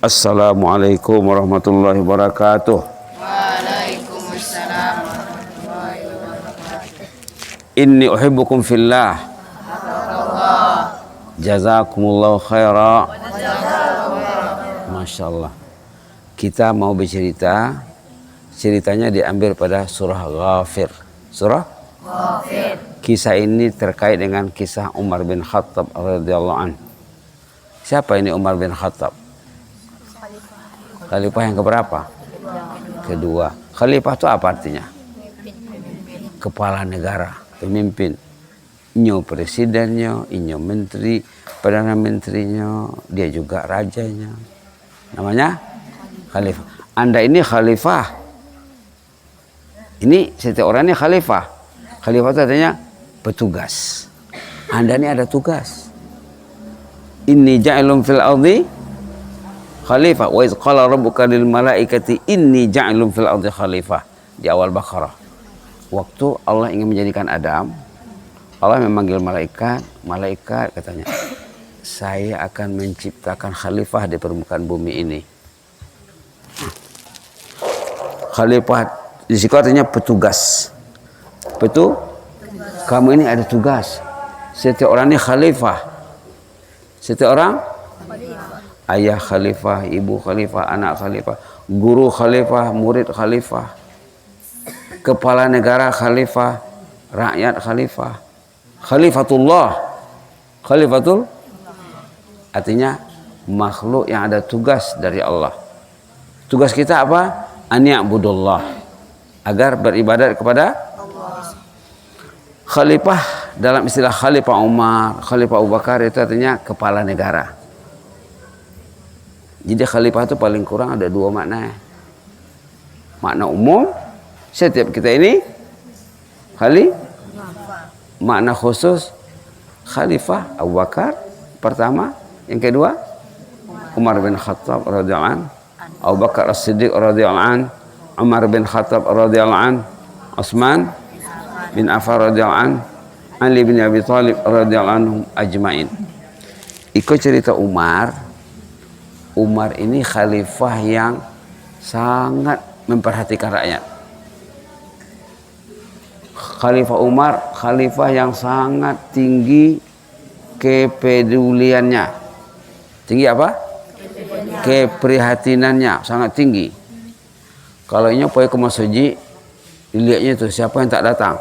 Assalamualaikum warahmatullahi wabarakatuh. Waalaikumsalam warahmatullahi wabarakatuh. Inni uhibbukum fillah. Jazakumullahu khaira. Masya Allah. Kita mau bercerita. Ceritanya diambil pada surah Ghafir. Surah Ghafir. Kisah ini terkait dengan kisah Umar bin Khattab radhiyallahu anhu. Siapa ini Umar bin Khattab? Khalifah yang keberapa? Kedua. Khalifah itu apa artinya? Kepala negara, pemimpin. Inyo presidennya, inyo menteri, perdana menterinya, dia juga rajanya. Namanya khalifah. Anda ini khalifah. Ini setiap orang ini khalifah. Khalifah itu artinya petugas. Anda ini ada tugas. Inni ja'ilun fil ardi khalifah. Wa iz qala rabbuka lil malaikati inni ja'ilun fil ardi khalifah. Di awal Baqarah. Waktu Allah ingin menjadikan Adam, Allah memanggil malaikat. Malaikat katanya, saya akan menciptakan khalifah di permukaan bumi ini. Khalifah di situ artinya petugas. Kamu ini ada tugas. Setiap orang ini khalifah. Setiap orang ayah khalifah, ibu khalifah, anak khalifah, guru khalifah, murid khalifah, kepala negara khalifah, rakyat khalifah. Khalifatullah. Khalifatul artinya makhluk yang ada tugas dari Allah. Tugas kita apa? An ya'budullah, agar beribadat kepada Allah. Khalifah dalam istilah Khalifah Umar, Khalifah Abu Bakar itu artinya kepala negara. Jadi khalifah itu paling kurang ada dua makna. Makna umum, setiap kita ini makna khusus Khalifah Abu Bakar pertama, yang kedua Umar bin Khattab radhiyallahu anhu, Abu Bakar As-Siddiq radhiyallahu anhu, Umar bin Khattab radhiyallahu anhu, Utsman bin Affan radhiyallahu anhu, Ali bin Abi Thalib radhiyallahu anhum ajmain. Ikut cerita Umar. Umar ini khalifah yang sangat memperhatikan rakyat. Khalifah Umar, khalifah yang sangat tinggi kepeduliannya. Tinggi apa? Keprihatinannya sangat tinggi. Kalau ini pergi ke masjid, dilihatnya itu siapa yang tak datang.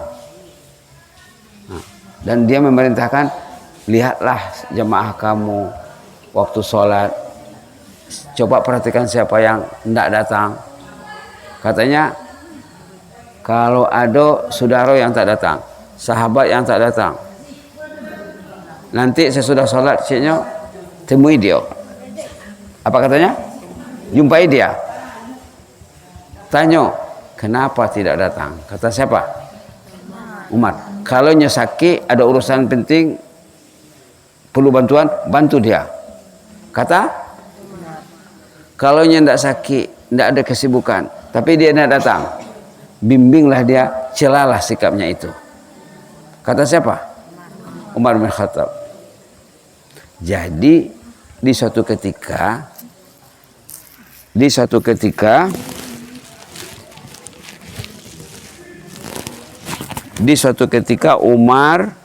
Nah, dan dia memerintahkan, lihatlah jemaah kamu waktu sholat, coba perhatikan siapa yang tidak datang. Katanya, kalau ada saudara yang tak datang, sahabat yang tak datang, nanti sesudah sholat ciknya temui dia. Apa katanya? Jumpai dia. Tanya, kenapa tidak datang? Kata siapa? Umar. Kalau nya sakit, ada urusan penting, perlu bantuan, bantu dia. Kata, kalau nya tidak sakit, tidak ada kesibukan, tapi dia tidak datang, bimbinglah dia, celalah sikapnya itu. Kata siapa? Umar bin Khattab. Jadi di suatu ketika Umar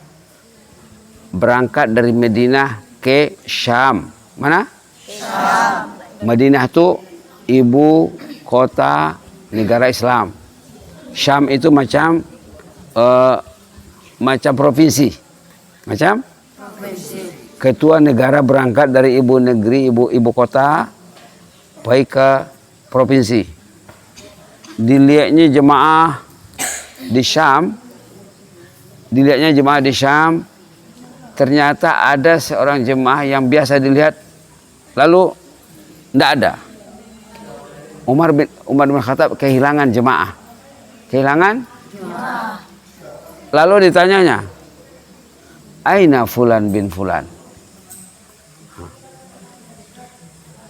berangkat dari Madinah ke Syam. Mana? Syam. Madinah itu ibu kota negara Islam. Syam itu macam provinsi. Macam provinsi. Ketua negara berangkat dari ibu negeri, ibu kota, pergi ke provinsi. Dilihatnya jemaah di Syam, ternyata ada seorang jemaah yang biasa dilihat, lalu tidak ada. Umar bin Khattab kehilangan jemaah. Lalu ditanyanya, aina fulan bin fulan?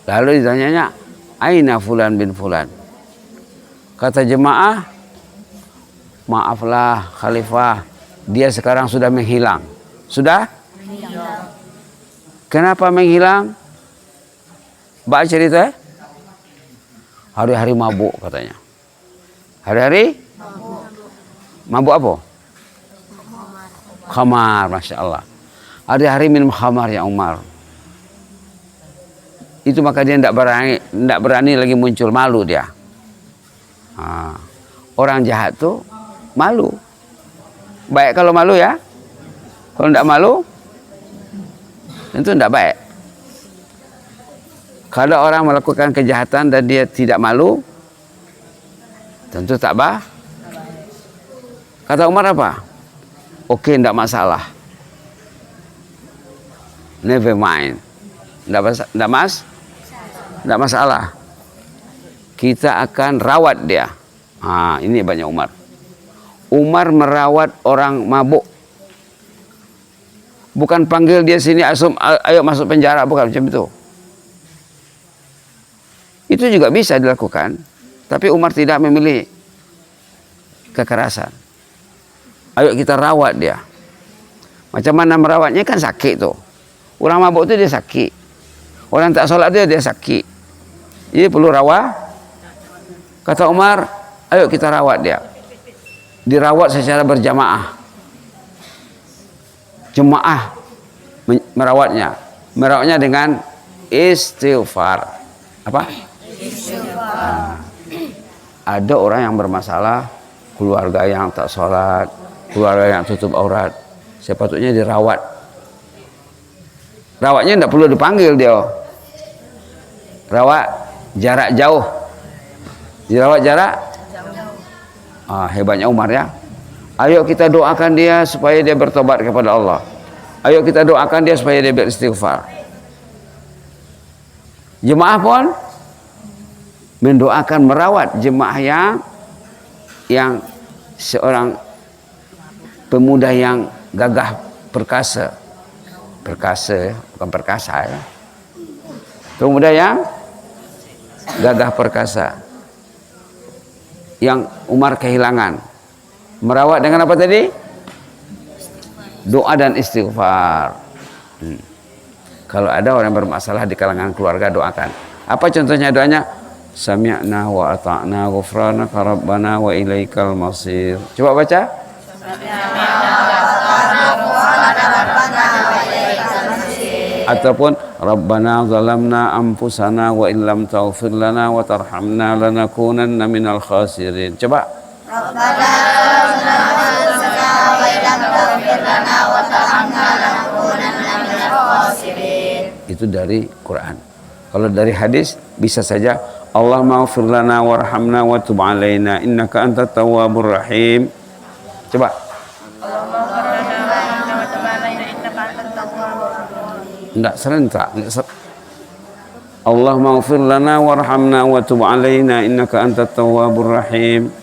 Lalu ditanyanya, aina fulan bin fulan? Kata jemaah, maaflah khalifah, dia sekarang sudah menghilang. Sudah? Kenapa menghilang? Baca cerita hari-hari mabuk katanya. Hari-hari mabuk apa? Khamar, Masya Allah. Hari-hari minum khamar ya Umar. Itu maka dia tidak berani lagi muncul, malu dia. Nah, orang jahat tuh malu. Baik kalau malu ya. Kalau tidak malu, tentu tidak baik. Kalau orang melakukan kejahatan dan dia tidak malu, tentu tak baik. Kata Umar apa? Oke, tidak masalah. Never mind. Tidak masalah. Kita akan rawat dia. Nah, ini banyak Umar. Umar merawat orang mabuk. Bukan panggil dia sini, asum, ayo masuk penjara, bukan macam itu. Itu juga bisa dilakukan, tapi Umar tidak memilih kekerasan. Ayo kita rawat dia. Macam mana merawatnya, kan sakit tuh. Orang mabuk itu dia sakit. Orang tak sholat dia sakit. Jadi perlu rawat. Kata Umar, ayo kita rawat dia. Dirawat secara berjamaah. Jemaah merawatnya. Merawatnya dengan istighfar. Apa? Istighfar. Ada orang yang bermasalah, keluarga yang tak sholat, keluarga yang tutup aurat, sepatutnya dirawat. Rawatnya tidak perlu dipanggil dia. Rawat jarak jauh. Dirawat jarak jauh. Hebatnya Umar ya. Ayo kita doakan dia supaya dia bertobat kepada Allah. Ayo kita doakan dia supaya dia beristighfar. Jemaah pun mendoakan, merawat jemaah yang seorang pemuda yang gagah perkasa. Perkasa, bukan perkasa ya. Pemuda yang gagah perkasa. Yang Umar kehilangan. Merawat dengan apa tadi? Doa dan istighfar. Kalau ada orang bermasalah di kalangan keluarga, doakan. Apa contohnya doanya? Sami'na wa ata'na ghufranaka rabbana wa ilaikal masir. Coba baca. Ataupun Rabbana zalamna anfusana wa illam taghfir lana wa tarhamna lanakunanna minal khasirin. Coba. Rabbana zalamna anfusana wa illam taghfir lana wa tarhamna lanakunanna minal khasirin. Itu dari Quran. Kalau dari hadis bisa saja Allah maghfir lana warhamna wa tub alaina innaka antat tawwabur rahim. Coba. Enggak serentak. Allah maghfir lana warhamna wa tub alaina innaka antat tawwabur rahim.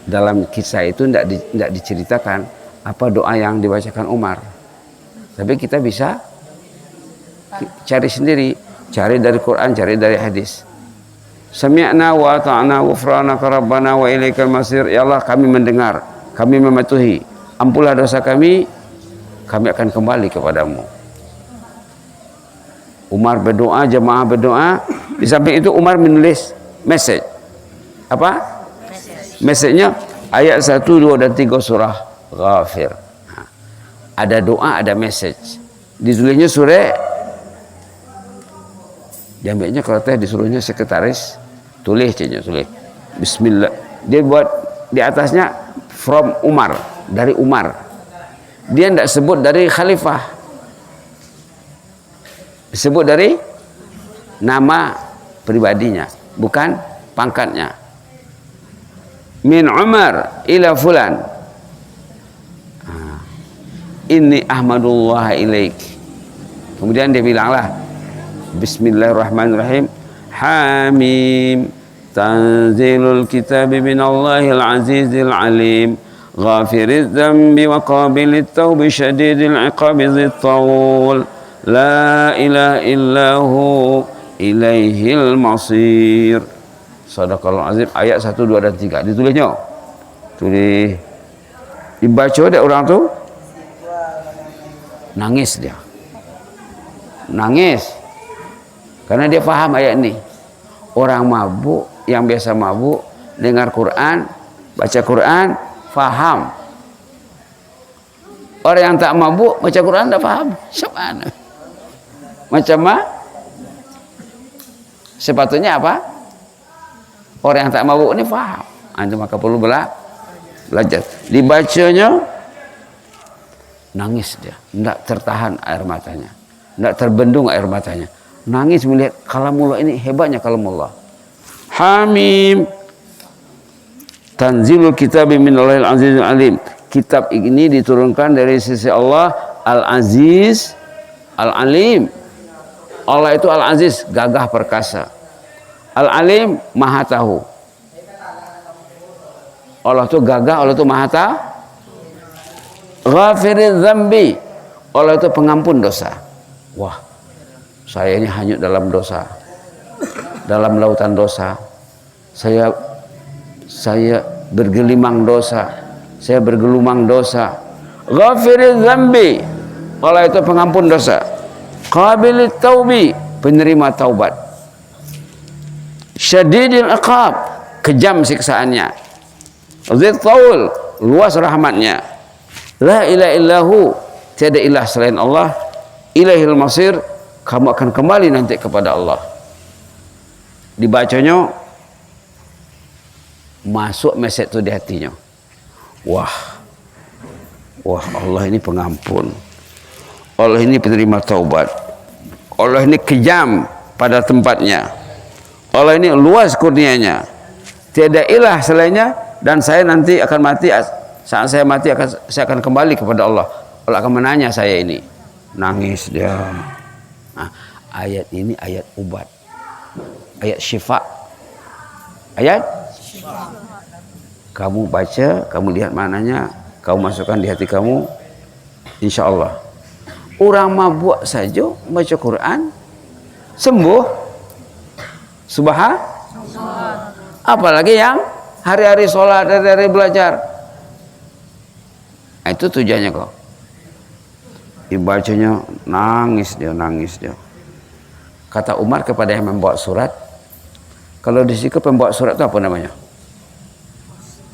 Dalam kisah itu tidak diceritakan apa doa yang dibacakan Umar. Tapi kita bisa cari sendiri, cari dari Quran, cari dari hadis. Sami'na wa ata'na ghufranaka rabbana wa ilaikal masir. Ya Allah, kami mendengar, kami mematuhi. Ampunlah dosa kami akan kembali kepadamu. Umar berdoa, jemaah berdoa. Di samping itu Umar menulis message. Apa? Message-nya ayat 1, 2 dan 3 surah Ghafir. Ada doa, ada message. Ditulisnya surah. Jamiknya kalau teh disuruhnya sekretaris, tulis. Bismillah. Dia buat di atasnya from Umar, dari Umar. Dia tidak sebut dari khalifah. Disebut dari nama pribadinya, bukan pangkatnya. Min Umar ila fulan. Inni ahmadullah ilaik. Kemudian dia bilanglah Bismillahirrahmanirrahim. Hamim. Tanzilul kitab minallahil azizil alim. Ghafiriz dzambi wa qabilit tawbi syadidil iqabi dzit tawl. La ilaha illahu ilaihil masir. Sadaqallahul azim. Ayat 1, 2 dan 3. Ditulisnya. Tulis. Dibaca dek orang tu. Nangis dia. Nangis. Karena dia paham ayat ini. Orang mabuk, yang biasa mabuk, dengar Quran, baca Quran, paham. Orang yang tak mabuk, baca Quran tak paham. Macam Macam mana? Sepatutnya apa? Orang yang tak mabuk ini paham. Itu maka perlu belajar. Dibacanya, nangis dia. Tidak tertahan air matanya. Tidak terbendung air matanya. Nangis melihat kalamullah ini, hebatnya kalamullah. Hamim. Tanzilul kitabi minallahil azizil alim. Kitab ini diturunkan dari sisi Allah Al-Aziz Al-Alim. Allah itu Al-Aziz, gagah perkasa. Al-Alim, maha tahu. Allah itu gagah, Allah itu maha tahu. Ghafiriz dzambi, Allah itu pengampun dosa. Wah, saya ini hanyut dalam dosa, dalam lautan dosa. Saya bergelimang dosa, saya bergelumang dosa. Ghafiriz dzambi, Allah itu pengampun dosa. Qabilit taubi, penerima taubat. Syadidil iqab, kejam siksaannya. Dzil taul, luas rahmatnya. La ilaha illahu, tiada ilah selain Allah. Ilaihil masir, kamu akan kembali nanti kepada Allah. Dibacanya, masuk mesej itu di hatinya. Wah, Allah ini pengampun. Allah ini penerima taubat. Allah ini kejam pada tempatnya. Allah ini luas kurnianya. Tiada ilah selainnya, dan saya nanti akan mati. Saat saya mati saya akan kembali kepada Allah. Allah akan menanya saya ini. Nangis dia. Nah, ayat ini ayat ubat. Ayat syifa. Ayat syifa. Kamu baca, kamu lihat maknanya, kamu masukkan di hati kamu, insya Allah. Orang mabuk saja baca Quran sembuh. Subhan. Apalagi yang hari-hari sholat, hari-hari belajar. Itu tujuannya kok. Dibacanya nangis dia. Kata Umar kepada yang membawa surat, kalau di situ pembawa surat itu apa namanya?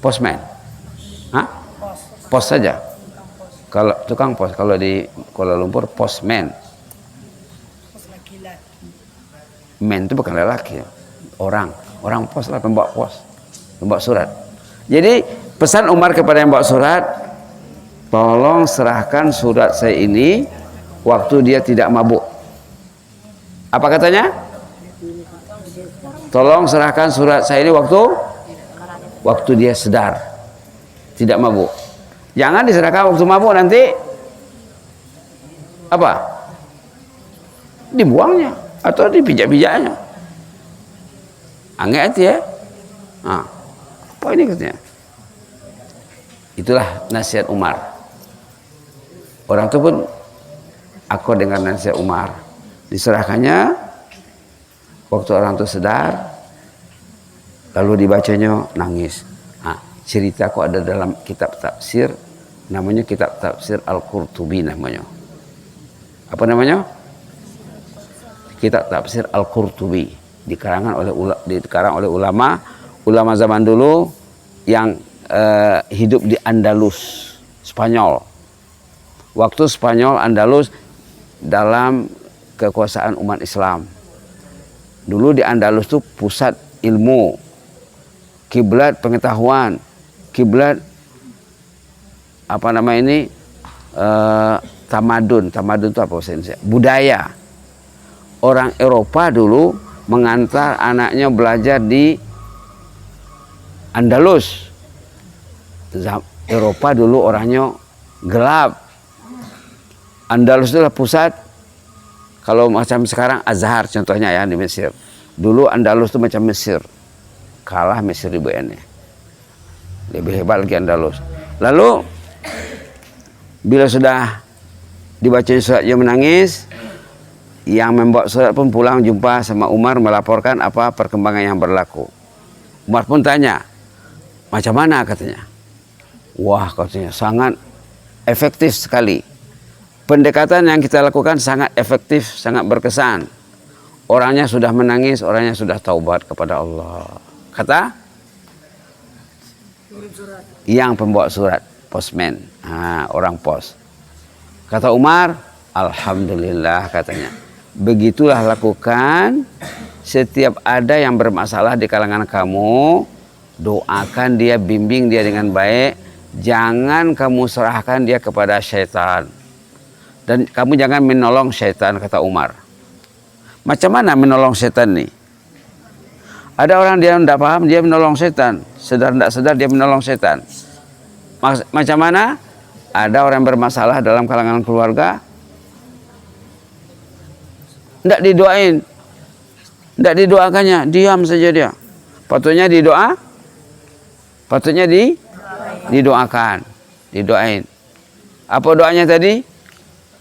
Postman. Hah? Pos saja. Kalau tukang pos, kalau di Kuala Lumpur postman. Men itu bukan lelaki, orang pos lah, pembawa pos, pembawa surat. Jadi pesan Umar kepada yang bawa surat, tolong serahkan surat saya ini waktu dia tidak mabuk. Apa katanya? Tolong serahkan surat saya ini waktu dia sedar, tidak mabuk. Jangan diserahkan waktu mabuk, nanti apa? Dibuangnya atau dipijak-pijaknya. Anget ya. Nah, apa ini katanya? Itulah nasihat Umar. Orang itu pun akor dengan nasihat Umar. Diserahkannya waktu orang itu sedar, lalu dibacanya nangis. Nah, cerita kok ada dalam kitab tafsir, namanya kitab tafsir Al-Qurtubi namanya. Apa namanya? Kitab tafsir Al-Qurtubi, dikarang oleh ulama zaman dulu yang hidup di Andalus, Spanyol. Waktu Spanyol Andalus dalam kekuasaan umat Islam. Dulu di Andalus itu pusat ilmu, kiblat pengetahuan, kiblat apa nama ini, tamadun itu apa bahasa Indonesia? Budaya. Orang Eropa dulu mengantar anaknya belajar di Andalus. Eropa dulu orangnya gelap. Andalus itulah pusat. Kalau macam sekarang Azhar contohnya ya di Mesir. Dulu Andalus itu macam Mesir. Kalah Mesir di BN-nya. Lebih hebat lagi Andalus. Lalu bila sudah dibaca surat dia menangis, yang membawa surat pun pulang jumpa sama Umar melaporkan apa perkembangan yang berlaku. Umar pun tanya, macam mana katanya? Wah katanya sangat efektif sekali. pendekatan yang kita lakukan sangat efektif, sangat berkesan. Orangnya sudah menangis, orangnya sudah taubat kepada Allah. Kata yang pembawa surat, postman, orang pos. Kata Umar, alhamdulillah katanya. Begitulah lakukan setiap ada yang bermasalah di kalangan kamu, doakan dia, bimbing dia dengan baik. Jangan kamu serahkan dia kepada syaitan. Dan kamu jangan menolong syaitan, kata Umar. Macam mana menolong syaitan nih? Ada orang dia tidak paham, dia menolong syaitan. Sedar tidak sedar dia menolong syaitan. Macam mana? Ada orang bermasalah dalam kalangan keluarga, tidak didoain, tidak didoakannya, diam saja dia. Patutnya didoakan, didoain. Apa doanya tadi?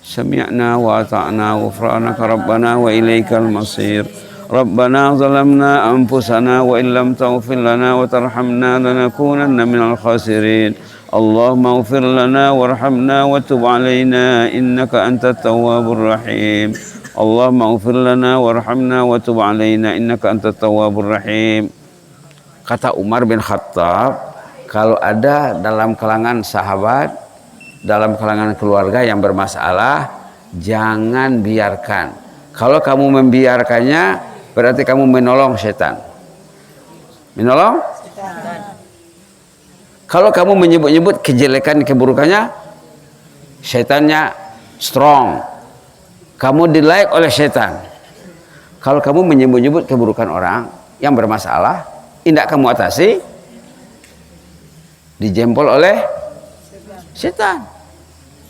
Sami'na wa ata'na ghufranaka rabbana wa ilaikal masir. Rabbana zalamna anfusana wa illam taghfir lana wa tarhamna lanakunanna minal khasirin. Allahumma ighfir lana warhamna wa tub alaina innaka antat tawwabur rahim. Allahumma ighfir lana warhamna wa tub alaina innaka antat tawwabur rahim. Kata Umar bin Khattab, kalau ada dalam kalangan sahabat, dalam kalangan keluarga yang bermasalah, jangan biarkan. Kalau kamu membiarkannya, berarti kamu menolong setan. Menolong? Kalau kamu menyebut-nyebut kejelekan, keburukannya, setannya strong. Kamu di-like oleh setan. Kalau kamu menyebut-nyebut keburukan orang yang bermasalah, tidak kamu atasi, dijempol oleh setan.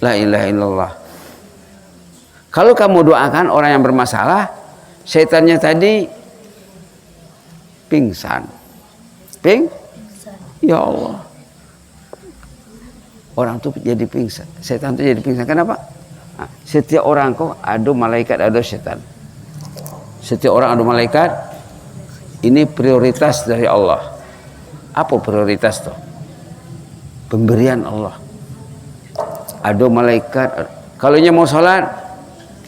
La ilaha illallah. Kalau kamu doakan orang yang bermasalah, setannya tadi pingsan. Ya Allah. Orang itu jadi pingsan. Setan itu jadi pingsan. Kenapa? Nah, setiap orang kok ada malaikat, ada setan. Setiap orang ada malaikat. Ini prioritas dari Allah. Apa prioritas tuh? Pemberian Allah. Ada malaikat. Kalau dia mau sholat,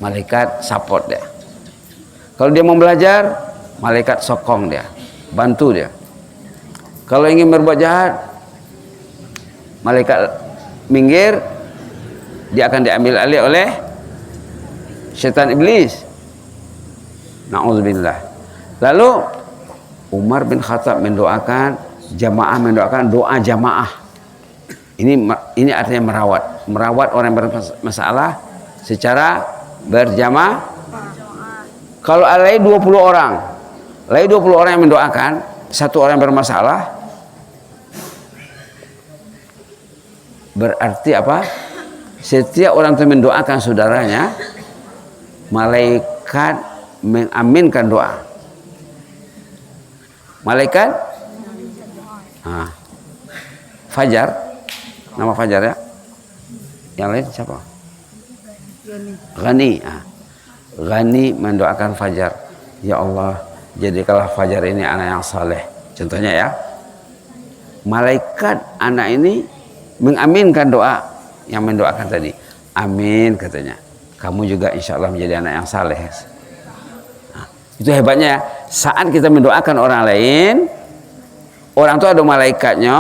malaikat support dia. Kalau dia mau belajar, malaikat sokong dia, bantu dia. Kalau ingin berbuat jahat, malaikat minggir, dia akan diambil alih oleh syaitan iblis. Na'udzubillah. Lalu Umar bin Khattab mendoakan, jamaah mendoakan doa jamaah. Ini artinya merawat orang yang bermasalah secara berjamaah. Kalau ada 20 orang, lain 20 orang yang mendoakan, satu orang yang bermasalah, berarti apa? Setiap orang itu mendoakan saudaranya, malaikat mengaminkan doa. Malaikat Fajar, nama Fajar ya. Yang lain siapa? Ghani. Ghani mendoakan Fajar, ya Allah, jadikanlah Fajar ini anak yang saleh. Contohnya ya, malaikat anak ini mengaminkan doa yang mendoakan tadi. Amin katanya. Kamu juga insya Allah menjadi anak yang saleh. Itu hebatnya. Saat kita mendoakan orang lain, orang itu ada malaikatnya.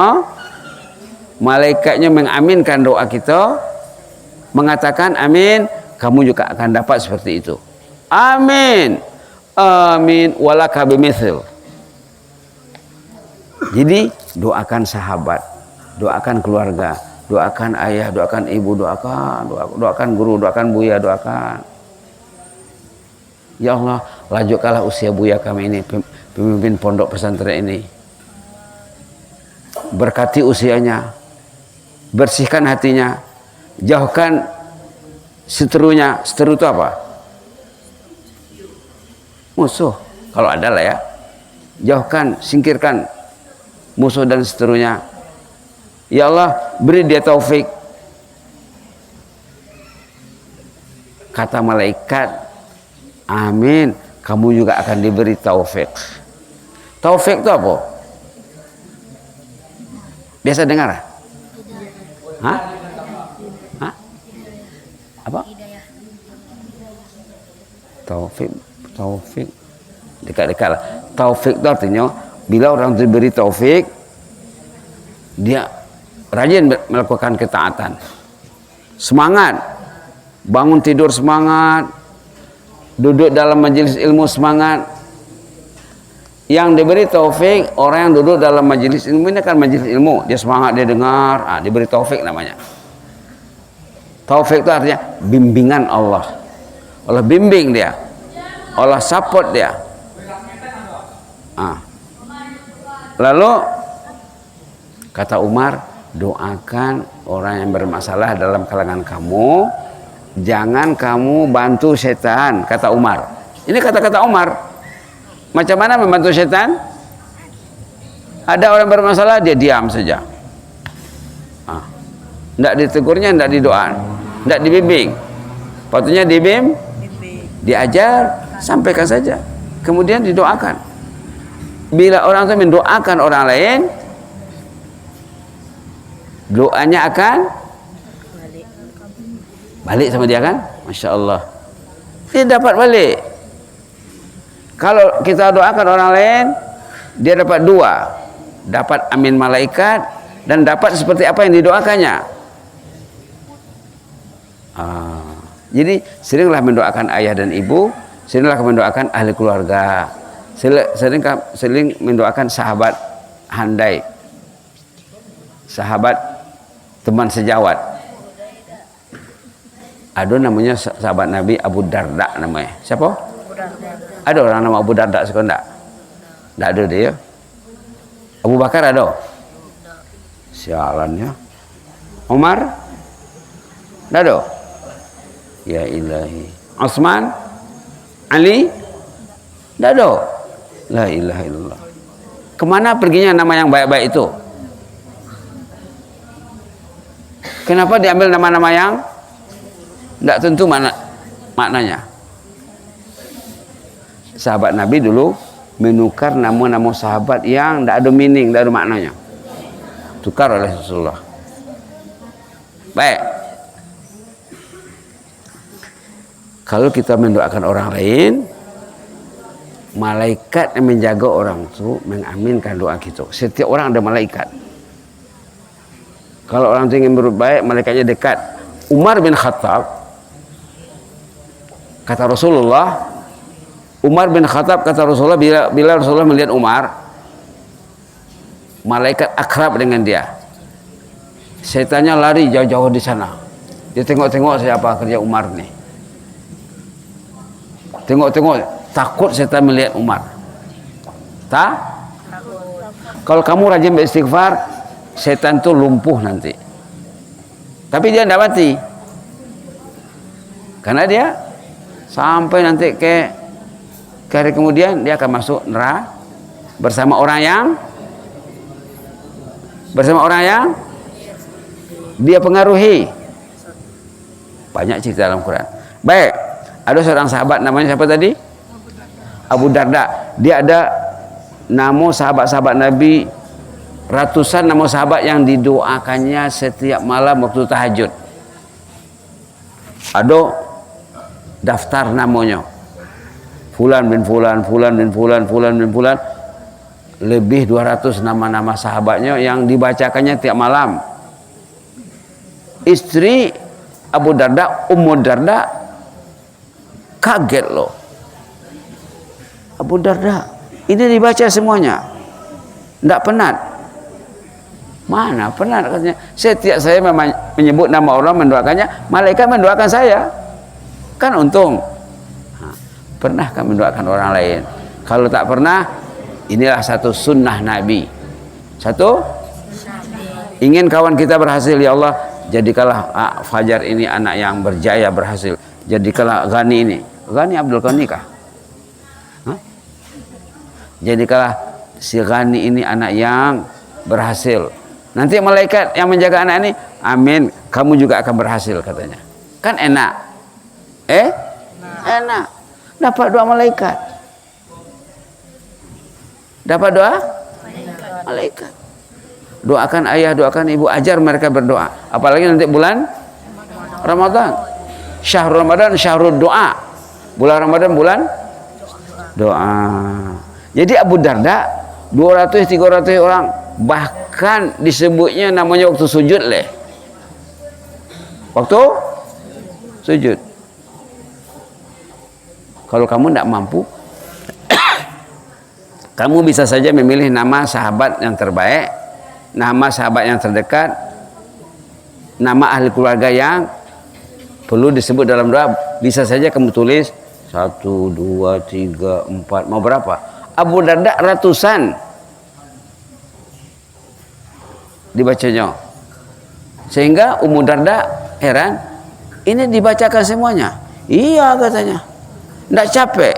Malaikatnya mengaminkan doa kita, mengatakan amin. Kamu juga akan dapat seperti itu. Amin. Amin. Walaka bimithil. Jadi doakan sahabat, doakan keluarga, doakan ayah, doakan ibu, doakan guru, doakan buya, doakan. Ya Allah, lanjutkanlah usia buya kami ini, pemimpin pondok pesantren ini. Berkati usianya, bersihkan hatinya, jauhkan seterunya. Seteru itu apa? Musuh, kalau ada lah ya. Jauhkan, singkirkan musuh dan seterunya. Ya Allah, beri dia taufik. Kata malaikat, amin, kamu juga akan diberi taufik. Taufik itu apa? Biasa dengar? Hah? Hah? Apa? Taufik, taufik. Dekat-dekat lah. Taufik itu artinya bila orang diberi taufik, dia rajin melakukan ketaatan. Semangat. Bangun tidur semangat. Duduk dalam majelis ilmu semangat. Yang diberi taufik, orang yang duduk dalam majelis ilmu ini kan majelis ilmu. Dia semangat, dia dengar. Diberi taufik namanya. Taufik itu artinya bimbingan Allah. Allah bimbing dia. Allah support dia. Lalu kata Umar, doakan orang yang bermasalah dalam kalangan kamu, jangan kamu bantu setan, kata Umar. Ini kata-kata Umar. Macam mana membantu setan? Ada orang bermasalah, dia diam saja. Tidak ditegurnya, tidak didoakan, tidak dibimbing. Patutnya diajar, sampaikan saja, kemudian didoakan. Bila orang itu mendoakan orang lain, doanya akan balik sama dia kan? Masya Allah, dia dapat balik. Kalau kita doakan orang lain, dia dapat dua, dapat amin malaikat dan dapat seperti apa yang didoakannya. Jadi seringlah mendoakan ayah dan ibu, seringlah mendoakan ahli keluarga, sering mendoakan sahabat handai, sahabat teman sejawat. Ada namanya sahabat Nabi Abu Darda namanya. Siapa? Ada orang nama Abu Darda sekarang tak? Tak ada dia. Abu Bakar ada? Sialannya. Umar? Tak ada? Ya ilahi. Osman? Ali? Tak ada? La ilaha illallah. Kemana perginya nama yang baik-baik itu? Kenapa diambil nama-nama yang tidak tentu maknanya? Sahabat Nabi dulu menukar nama-nama sahabat yang tidak ada meaning, tidak ada maknanya. Tukar oleh Rasulullah. Baik. Kalau kita mendoakan orang lain, malaikat yang menjaga orang itu mengaminkan doa kita. Setiap orang ada malaikat. Kalau orang itu ingin berbuat baik, malaikatnya dekat. Umar bin Khattab, kata Rasulullah, bila Rasulullah melihat Umar, malaikat akrab dengan dia. Setannya lari jauh-jauh di sana. Dia tengok-tengok siapa kerja Umar nih. Tengok-tengok, takut setan melihat Umar. Kalau kamu rajin beristighfar, setan itu lumpuh nanti. Tapi dia tidak mati. Karena dia sampai nanti ke hari kemudian dia akan masuk neraka bersama orang yang dia pengaruhi. Banyak cerita dalam Quran. Baik. Ada seorang sahabat namanya siapa tadi? Abu Darda. Dia ada nama sahabat-sahabat Nabi, ratusan nama sahabat yang didoakannya setiap malam waktu tahajud. Ada daftar namanya. Fulan bin Fulan, Fulan bin Fulan, Fulan bin Fulan. Lebih 200 nama-nama sahabatnya yang dibacakannya tiap malam. Istri Abu Darda, Ummu Darda, kaget loh. Abu Darda, ini dibaca semuanya, tidak penat. Mana penat katanya? Setiap saya menyebut nama orang, mendoakannya, malaikat mendoakan saya. Kan untung. Pernahkah mendoakan orang lain? Kalau tak pernah, inilah satu sunnah Nabi. Satu, ingin kawan kita berhasil, ya Allah, jadikanlah Fajar ini anak yang berjaya berhasil. Jadikanlah Ghani ini, Ghani Abdul Ghani kah? Jadikanlah si Ghani ini anak yang berhasil. Nanti malaikat yang menjaga anak ini, amin, kamu juga akan berhasil katanya. Kan enak. Enak. Dapat doa malaikat. Dapat doa malaikat. Doakan ayah, doakan ibu, ajar mereka berdoa. Apalagi nanti bulan Ramadan. Syahrul Ramadan, syahrul doa. Bulan Ramadan bulan doa. Jadi Abu Darda 200-300 orang, bahkan disebutnya namanya waktu sujud leh. Waktu sujud. Kalau kamu tidak mampu, kamu bisa saja memilih nama sahabat yang terbaik, nama sahabat yang terdekat, nama ahli keluarga yang perlu disebut dalam doa. Bisa saja kamu tulis 1, 2, 3, 4, mau berapa? Abu Darda ratusan dibacanya. Sehingga Ummu Darda heran, ini dibacakan semuanya. Iya katanya, tidak capek.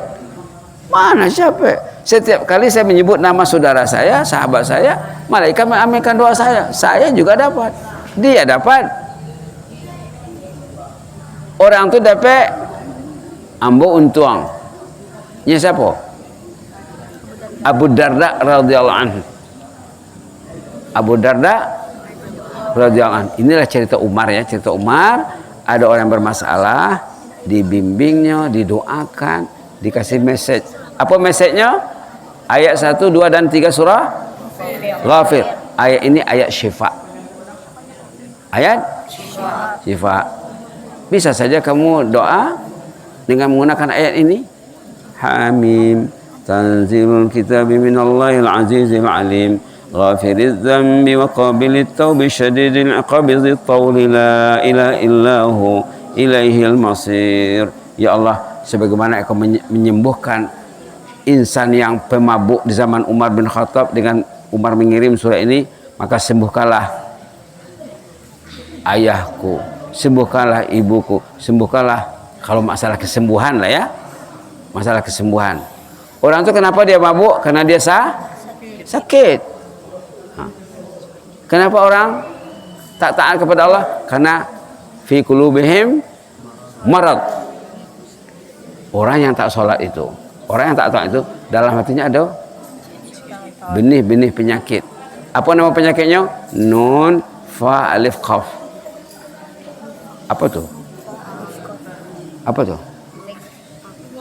Mana capek? Setiap kali saya menyebut nama saudara saya, sahabat saya, malaikat mengaminkan doa saya. Saya juga dapat, dia dapat. Orang tu dapat ambo untuang. Nya siapa? Abu Darda radhiyallahu anhu. Abu Darda radhiyallahu anhu. Inilah cerita Umar ya, cerita Umar. Ada orang yang bermasalah, dibimbingnya, didoakan, dikasih message. Apa message-nya? Ayat 1, 2 dan 3 surah Ghafir. Ayat ini ayat syifa. Ayat syifa. Bisa saja kamu doa dengan menggunakan ayat ini. Hamim tanzilul kitabi minallahil azizil alim ghafiriz dzambi wa qabilit taubi syadidil iqabi dzit tawli la ilaha illahu ilaihil masir. Ya Allah, sebagaimana Engkau menyembuhkan insan yang pemabuk di zaman Umar bin Khattab dengan Umar mengirim surah ini, maka sembuhkanlah ayahku, sembuhkanlah ibuku, sembuhkanlah. Kalau masalah kesembuhan lah ya, masalah kesembuhan. Orang itu kenapa dia mabuk? Karena dia sakit. Kenapa orang tak taat kepada Allah? Karena fi qulubihim marad. Orang yang tak sholat itu, orang yang tak taat itu, dalam hatinya ada benih-benih penyakit. Apa nama penyakitnya? Nun, fa, alif, qaf. Apa tuh? Apa tuh?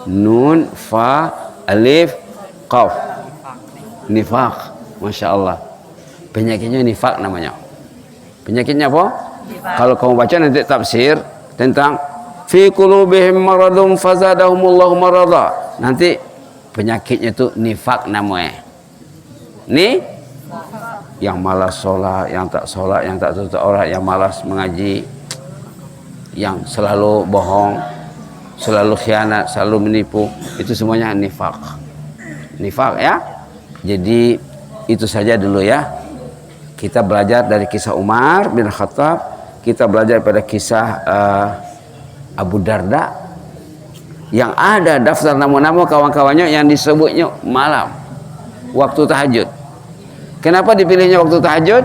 Nun, fa, alif, qaf. Nifaq. Masya Allah. Penyakitnya nifaq namanya. Penyakitnya apa? Kalau kamu baca nanti tafsir tentang fi qulubihim maradun fazadahumullahu marada. Nanti penyakitnya itu nifaq namanya. Nih yang malas sholat, yang tak sholat, yang tak tutup aurat, yang malas mengaji, yang selalu bohong, selalu khianat, selalu menipu, itu semuanya nifaq. Nifaq ya. Jadi itu saja dulu ya. Kita belajar dari kisah Umar bin Khattab, kita belajar pada kisah Abu Darda, yang ada daftar nama-nama kawan-kawannya yang disebutnya malam waktu tahajud. Kenapa dipilihnya waktu tahajud?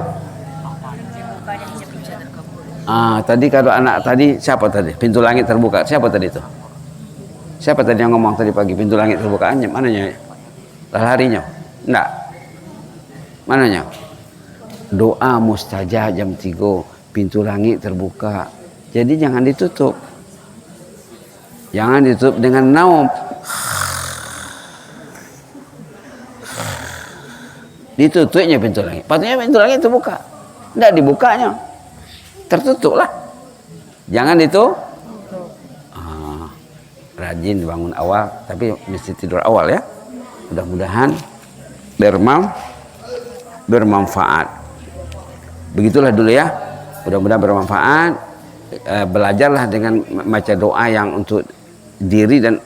Tadi kalau anak tadi siapa tadi? Pintu langit terbuka. Siapa tadi itu? Siapa tadi yang ngomong tadi pagi pintu langit terbuka? Mananya? Harinya? Enggak. Mananya? Doa mustajab jam 3, pintu langit terbuka. Jadi jangan ditutup. Jangan ditutup dengan naum. Ditutupnya pintu langit. Patutnya pintu langit terbuka. Tidak dibukanya. Tertutup lah. Jangan itu. Rajin bangun awal, tapi mesti tidur awal ya. Mudah-mudahan bermanfaat. Begitulah dulu ya. Mudah-mudahan bermanfaat. Belajarlah dengan baca doa yang untuk diri dan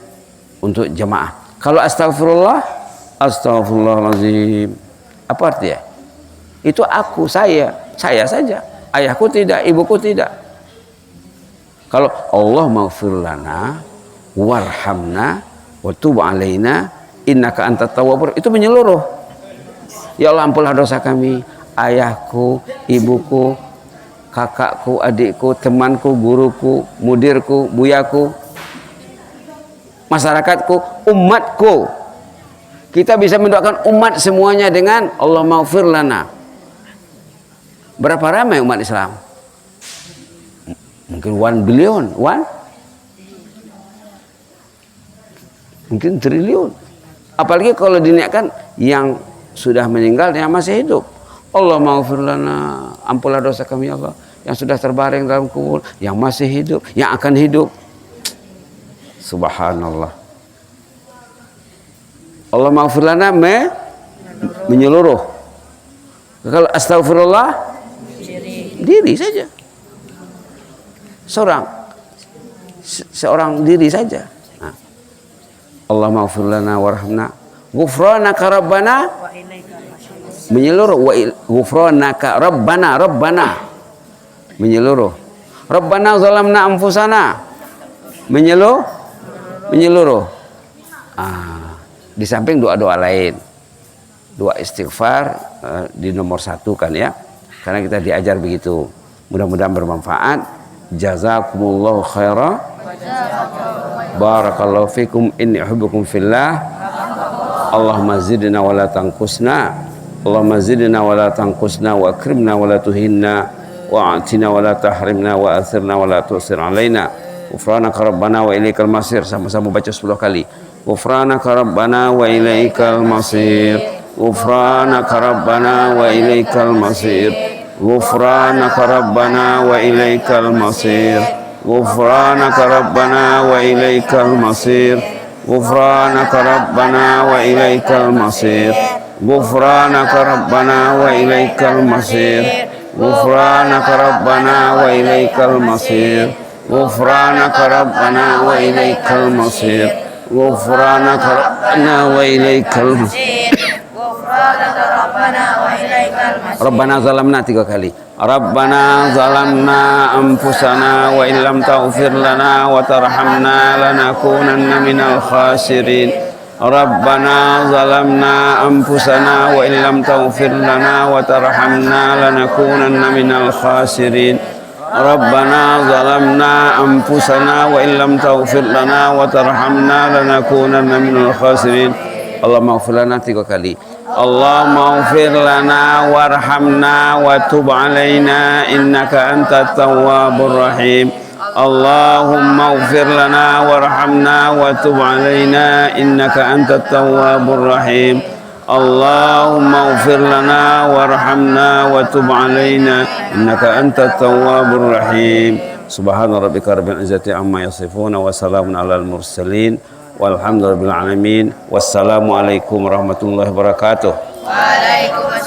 untuk jemaah. Kalau astagfirullah, astagfirullahaladzim. Apa artinya? Itu aku, saya saja. Ayahku tidak, ibuku tidak. Kalau Allah maghfir lana warhamna wa tub alaina innaka antat tawwabur, itu menyeluruh. Ya Allah, ampunlah dosa kami, ayahku, ibuku, kakakku, adikku, temanku, guruku, mudirku, buyaku, masyarakatku, umatku. Kita bisa mendoakan umat semuanya dengan Allah maghfir lana. Berapa ramai umat Islam? Mungkin 1 billion, Mungkin triliun. Apalagi kalau diniatkan yang sudah meninggal yang masih hidup. Allah maghfir lana, ampunlah dosa kami ya Allah, yang sudah terbaring dalam kubur, yang masih hidup, yang akan hidup. Subhanallah. Allah maghfir lana menyeluruh. Kalau astagfirullah diri saja. Seorang diri saja. Nah. Allah maghfir lana warhamna ghufranaka rabbana menyeluruh ghufranaka rabbana menyeluruh. Rabbana zalamna anfusana menyeluruh. Di samping doa-doa lain, doa istighfar di nomor 1 kan ya, karena kita diajar begitu. Mudah-mudahan bermanfaat. Jazakumullahu khairan. Barakallahu fikum, inni uhibbukum fillah. Allahumma zidna wa la tanqusna. Allahumma zidna wa la tanqusna wa akrimna wa la tuhinna wa atina wa la tahrimna wa athirna wa la tusir alaina. Ghufranaka rabbana wa ilaikal masir. Sama-sama baca 10 kali. Ghufranaka rabbana wa ilaikal masir. Ghufranaka rabbana wa ilaikal masir. Ghufranaka rabbana wa ilaikal masir. Ghufranaka rabbana wa ilaikal masir. Ghufranaka rabbana wa ilaikal masir. Ghufranaka rabbana wa ilaikal masir. Ghufranaka rabbana wa ilaikal masir. Ghufranaka rabbana wa ilaikal masir. Ghufranaka rabbana wa ilaikal masir. Rabbana zalamna 3 kali. Rabbana zalamna anfusana wa illam taghfir lana wa tarhamna lanakunanna minal khasirin. Rabbana zalamna anfusana wa illam taghfir lana wa tarhamna lanakunanna minal khasirin. Rabbana zalamna anfusana wa illam taghfir lana wa tarhamna lanakunanna minal khasirin. Allahumma ighfir lana 3 kali. Allahumma ighfir lana warhamna wa tub alaina innaka antat tawwabur rahim. Allahumma ighfir lana warhamna wa tub alaina innaka antat tawwabur rahim. Allahumma ighfir lana warhamna wa tub alaina innaka antat tawwabur rahim. Subhana rabbika rabbil izzati amma yasifun wa salamun alal mursalin. Walhamdulillahirabbil alamin. Wassalamualaikum warahmatullahi wabarakatuh. Waalaikumsalam.